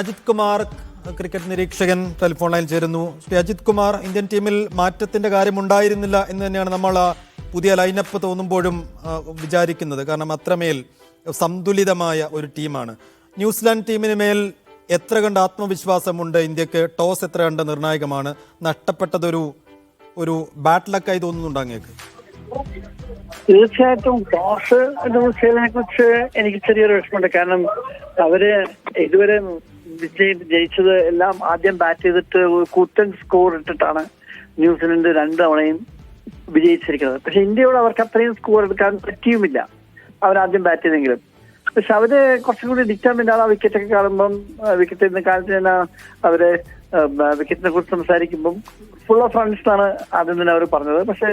Ajith Kumar cricket നിരീക്ഷകൻ telephone ലൈനിൽ ചേരുന്നു. ശ്രീ അജിത് കുമാർ, ഇന്ത്യൻ ടീമിൽ മാറ്റത്തിന്റെ കാര്യമുണ്ടായിരുന്നില്ല എന്ന് തന്നെയാണ് നമ്മൾ പുതിയ ലൈനപ്പ് തോന്നുമ്പോഴും വിചാരിക്കുന്നത്. കാരണം അത്രമേൽ സന്തുലിതമായ ഒരു ടീമാണ്. ന്യൂസിലാൻഡ് ടീമിന് മേൽ എത്ര കണ്ട് ആത്മവിശ്വാസമുണ്ട് ഇന്ത്യക്ക്? ടോസ് എത്ര കണ്ട് നിർണായകമാണ്? നഷ്ടപ്പെട്ടതൊരു ബാഡ് ലക്കായി തോന്നുന്നുണ്ട് അങ്ങേക്ക്? തീർച്ചയായിട്ടും ടോസ് ന്യൂസിലാൻഡിനെ കുറിച്ച് എനിക്ക് ചെറിയൊരു വിഷമമുണ്ട്. കാരണം അവര് ഇതുവരെ ജയിച്ചത് എല്ലാം ആദ്യം ബാറ്റ് ചെയ്തിട്ട് കൂറ്റൻ സ്കോർ ഇട്ടിട്ടാണ് ന്യൂസിലൻഡ് 2 തവണയും വിജയിച്ചിരിക്കുന്നത്. പക്ഷെ ഇന്ത്യയോട് അവർക്ക് അത്രയും സ്കോർ എടുക്കാൻ പറ്റിയുമില്ല, അവരാദ്യം ബാറ്റ് ചെയ്തെങ്കിലും. പക്ഷെ അവര് കുറച്ചും കൂടി ഡിറ്റർമിൻഡ് ആണ്. വിക്കറ്റൊക്കെ കാണുമ്പം വിക്കറ്റ് ഇന്ന കാലത്ത് തന്നെ അവര് വിക്കറ്റിനെ കുറിച്ച് സംസാരിക്കുമ്പം ഫുൾ ഓഫ് റൺസ് ആണ് ആദ്യം തന്നെ അവർ പറഞ്ഞത്. പക്ഷെ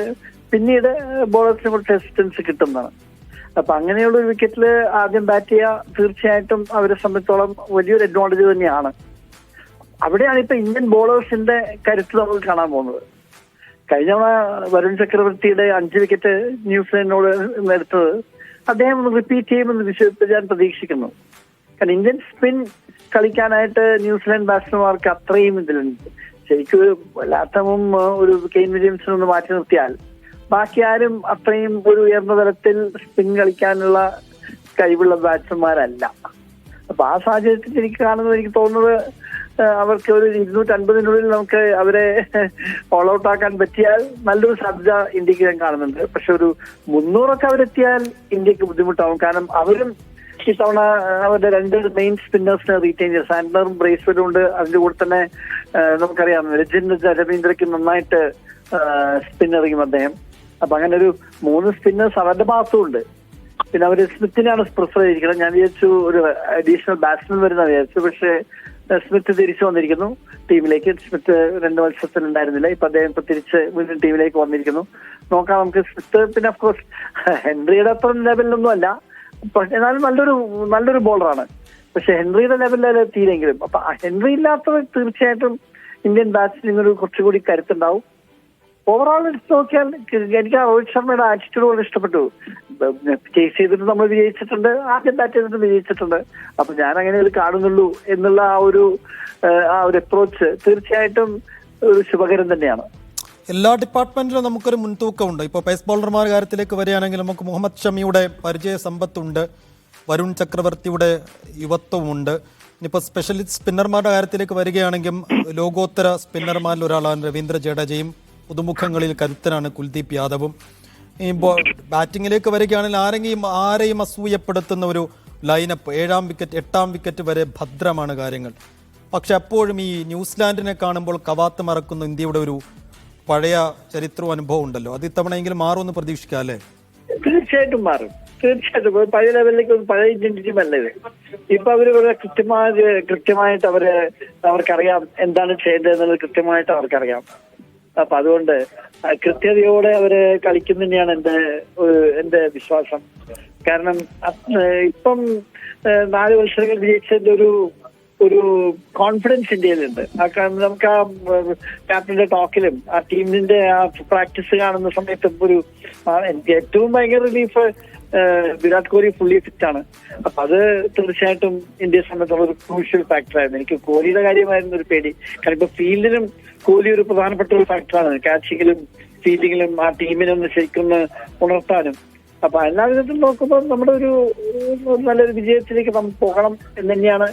പിന്നീട് ബോളേഴ്സിനെ കുറിച്ച് അസിസ്റ്റൻസ് കിട്ടുന്നതാണ്. അപ്പൊ അങ്ങനെയുള്ള ഒരു വിക്കറ്റില് ആദ്യം ബാറ്റ് ചെയ്യുക തീർച്ചയായിട്ടും അവരെ സംബന്ധിച്ചോളം വലിയൊരു അഡ്വാൻറ്റേജ് തന്നെയാണ്. അവിടെയാണ് ഇപ്പൊ ഇന്ത്യൻ ബോളേഴ്സിന്റെ കരുത്ത് നമ്മൾ കാണാൻ പോകുന്നത്. കഴിഞ്ഞ തവണ വരുൺ ചക്രവർത്തിയുടെ 5 വിക്കറ്റ് ന്യൂസിലൻഡിനോട് എടുത്തത് അദ്ദേഹം റിപ്പീറ്റ് ചെയ്യുമെന്ന് ഞാൻ പ്രതീക്ഷിക്കുന്നു. കാരണം ഇന്ത്യൻ സ്പിൻ കളിക്കാനായിട്ട് ന്യൂസിലാൻഡ് ബാറ്റ്സ്മാൻമാർക്ക് അത്രയും ഇതിലുണ്ട്. ശരിക്കും ലാത്തമും ഒരു കെയ്ൻ വില്യംസനും ഒന്ന് മാറ്റി നിർത്തിയാൽ ബാക്കി ആരും അത്രയും ഒരു ഉയർന്ന തലത്തിൽ സ്പിൻ കളിക്കാനുള്ള കഴിവുള്ള ബാറ്റ്സ്മാൻമാരല്ല. അപ്പൊ ആ സാഹചര്യത്തിൽ എനിക്ക് തോന്നുന്നത് അവർക്ക് ഒരു 250-നുള്ളിൽ നമുക്ക് അവരെ ഓൾ ഔട്ട് ആക്കാൻ പറ്റിയാൽ നല്ലൊരു സാധ്യത ഇന്ത്യക്ക് ഞാൻ കാണുന്നുണ്ട്. പക്ഷെ ഒരു 300 അവരെത്തിയാൽ ഇന്ത്യക്ക് ബുദ്ധിമുട്ടാവും. കാരണം അവരും ഇത്തവണ അവരുടെ 2 മെയിൻ സ്പിന്നേഴ്സിനെ റീറ്റെയിൻ ചെയ്തു. സാന്റ്നറും ബ്രേസ്വെലും ഉണ്ട്. അതിന്റെ കൂടെ തന്നെ നമുക്കറിയാം രവീന്ദ്രയ്ക്ക് നന്നായിട്ട് സ്പിന്നറിയും അദ്ദേഹം. അപ്പൊ അങ്ങനെ ഒരു 3 സ്പിന്നേഴ്സ് അവരുടെ ഭാഗത്തും ഉണ്ട്. പിന്നെ അവര് സ്മിത്തിനെയാണ് പ്രിഫർ ചെയ്തിരിക്കുന്നത്. ഞാൻ വിചാരിച്ചു ഒരു അഡീഷണൽ ബാറ്റ്സ്മാൻ വരുന്ന വിചാരിച്ചു. പക്ഷെ സ്മിത്ത് തിരിച്ചു വന്നിരിക്കുന്നു ടീമിലേക്ക്. സ്മിത്ത് 2 മത്സരത്തിൽ ഉണ്ടായിരുന്നില്ല. ഇപ്പൊ അദ്ദേഹം ഇപ്പൊ തിരിച്ച് വീണ്ടും ടീമിലേക്ക് വന്നിരിക്കുന്നു. നോക്കാം നമുക്ക് സ്മിത്ത്. പിന്നെ ഓഫ്കോഴ്സ് ഹെൻറിയുടെ അത്ര ലെവലിലൊന്നും അല്ല, എന്നാലും നല്ലൊരു ബോളറാണ്. പക്ഷെ ഹെൻറിയുടെ ലെവലിൽ തീരെങ്കിലും. അപ്പൊ ഹെൻറി ഇല്ലാത്തവർ തീർച്ചയായിട്ടും ഇന്ത്യൻ ബാറ്റ്സിന് കുറച്ചുകൂടി കരുത്തുണ്ടാവും. ഓവറോൾ എടുത്ത് നോക്കിയാൽ എനിക്ക് രോഹിത് ശർമ്മയുടെ ആറ്റിറ്റ്യൂഡ് വളരെ ഇഷ്ടപ്പെട്ടു. ചേസ് ചെയ്തിട്ട് നമ്മൾ വിജയിച്ചിട്ടുണ്ട്, ആദ്യം ബാറ്റ് ചെയ്തിട്ട് വിജയിച്ചിട്ടുണ്ട്. അപ്പൊ ഞാൻ അങ്ങനെ ഒരു കാണുന്നുള്ളൂ എന്നുള്ള ആ ഒരു അപ്രോച്ച് തീർച്ചയായിട്ടും ഒരു ശുഭകരം തന്നെയാണ്. എല്ലാ ഡിപ്പാർട്ട്മെന്റിലും നമുക്കൊരു മുൻതൂക്കമുണ്ട്. ഇപ്പോൾ പേസ് ബോളർമാരുടെ കാര്യത്തിലേക്ക് വരികയാണെങ്കിൽ നമുക്ക് മുഹമ്മദ് ഷമിയുടെ പരിചയ സമ്പത്തുണ്ട്, വരുൺ ചക്രവർത്തിയുടെ യുവത്വമുണ്ട്. ഇനിയിപ്പോൾ സ്പെഷ്യലിസ്റ്റ് സ്പിന്നർമാരുടെ കാര്യത്തിലേക്ക് വരികയാണെങ്കിൽ ലോകോത്തര സ്പിന്നർമാരിൽ ഒരാളാണ് രവീന്ദ്ര ജഡേജയും. പുതുമുഖങ്ങളിൽ കരുത്തനാണ് കുൽദീപ് യാദവും. ഈ ബാറ്റിങ്ങിലേക്ക് വരികയാണെങ്കിൽ ആരെയും അസൂയപ്പെടുത്തുന്ന ഒരു ലൈനപ്പ്. 7ാം വിക്കറ്റ് 8ാം വിക്കറ്റ് വരെ ഭദ്രമാണ് കാര്യങ്ങൾ. പക്ഷെ അപ്പോഴും ഈ ന്യൂസിലാൻഡിനെ കാണുമ്പോൾ കവാത്ത് മറക്കുന്ന ഇന്ത്യയുടെ ഒരു പഴയ ചരിത്രവും അനുഭവം ഉണ്ടല്ലോ. അത് ഇത്തവണയെങ്കിലും മാറുമെന്ന് പ്രതീക്ഷിക്കാം അല്ലേ? തീർച്ചയായിട്ടും മാറും. തീർച്ചയായിട്ടും പഴയ ലെവലിലേക്ക് പഴയ ഇന്ത്യൻ ടീം അല്ലേ. ഇപ്പൊ അവര് കൃത്യമായിട്ട് അവർക്കറിയാം എന്താണ് ചെയ്യേണ്ടത് എന്നുള്ളത് കൃത്യമായിട്ട് അവർക്കറിയാം. അപ്പൊ അതുകൊണ്ട് കൃത്യതയോടെ അവര് കളിക്കുന്ന തന്നെയാണ് എന്റെ വിശ്വാസം. കാരണം ഇപ്പം 4 മത്സരങ്ങൾ വിജയിച്ചതിന്റെ ഒരു കോൺഫിഡൻസ് ഇന്ത്യയിലുണ്ട്. നമുക്ക് ആ ക്യാപ്റ്റന്റെ ടോക്കിലും ആ ടീമിന്റെ ആ പ്രാക്ടീസ് കാണുന്ന സമയത്ത് എനിക്ക് ഏറ്റവും ഭയങ്കര relief Virat Kohli fully fit ആണ്. അപ്പൊ അത് തീർച്ചയായിട്ടും ഇന്ത്യയെ സംബന്ധിച്ചുള്ള ഒരു ക്രൂഷ്യൽ ഫാക്ടറായിരുന്നു. എനിക്ക് കോഹ്ലിയുടെ കാര്യമായിരുന്നു ഒരു പേടി. കാരണം ഇപ്പൊ ഫീൽഡിലും കോഹ്ലി ഒരു പ്രധാനപ്പെട്ട ഒരു ഫാക്ടറാണ്. ക്യാച്ചിങ്ങിലും ഫീൽഡിങ്ങിലും ആ ടീമിനൊന്ന് ശരിക്കും ഉണർത്താനും. അപ്പൊ എല്ലാ വിധത്തിലും നോക്കുമ്പോൾ നമ്മുടെ ഒരു നല്ലൊരു വിജയത്തിലേക്ക് നമുക്ക് പോകണം എന്ന് തന്നെയാണ്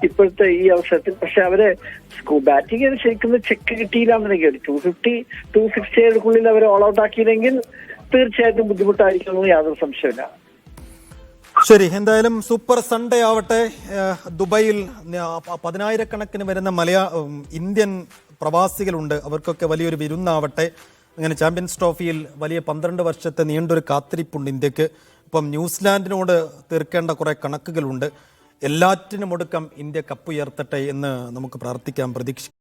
ഇപ്പോഴത്തെ ഈ അവസരത്തിൽ. പക്ഷെ അവര് ബാറ്റിംഗ് ശരിക്കും ചെക്ക് കിട്ടിയില്ലാന്നുണ്ടെങ്കിൽ 250-260 അവരെ ഓൾ ഔട്ട് ആക്കിയില്ലെങ്കിൽ തീർച്ചയായിട്ടും ബുദ്ധിമുട്ടായിരിക്കും, യാതൊരു സംശയമില്ല. ശരി, എന്തായാലും സൂപ്പർ സൺഡേ ആവട്ടെ. ദുബൈയിൽ 10,000-കണക്കിന് വരുന്ന ഇന്ത്യൻ പ്രവാസികളുണ്ട്. അവർക്കൊക്കെ വലിയൊരു വിരുന്നാവട്ടെ. അങ്ങനെ ചാമ്പ്യൻസ് ട്രോഫിയിൽ വലിയ 12 വർഷത്തെ നീണ്ടൊരു കാത്തിരിപ്പുണ്ട് ഇന്ത്യക്ക്. ഇപ്പം ന്യൂസിലാൻഡിനോട് തീർക്കേണ്ട കുറെ കണക്കുകളുണ്ട്. എല്ലാറ്റിനും ഒടുക്കം ഇന്ത്യ കപ്പുയർത്തട്ടെ എന്ന് നമുക്ക് പ്രാർത്ഥിക്കാം, പ്രതീക്ഷിക്കാം.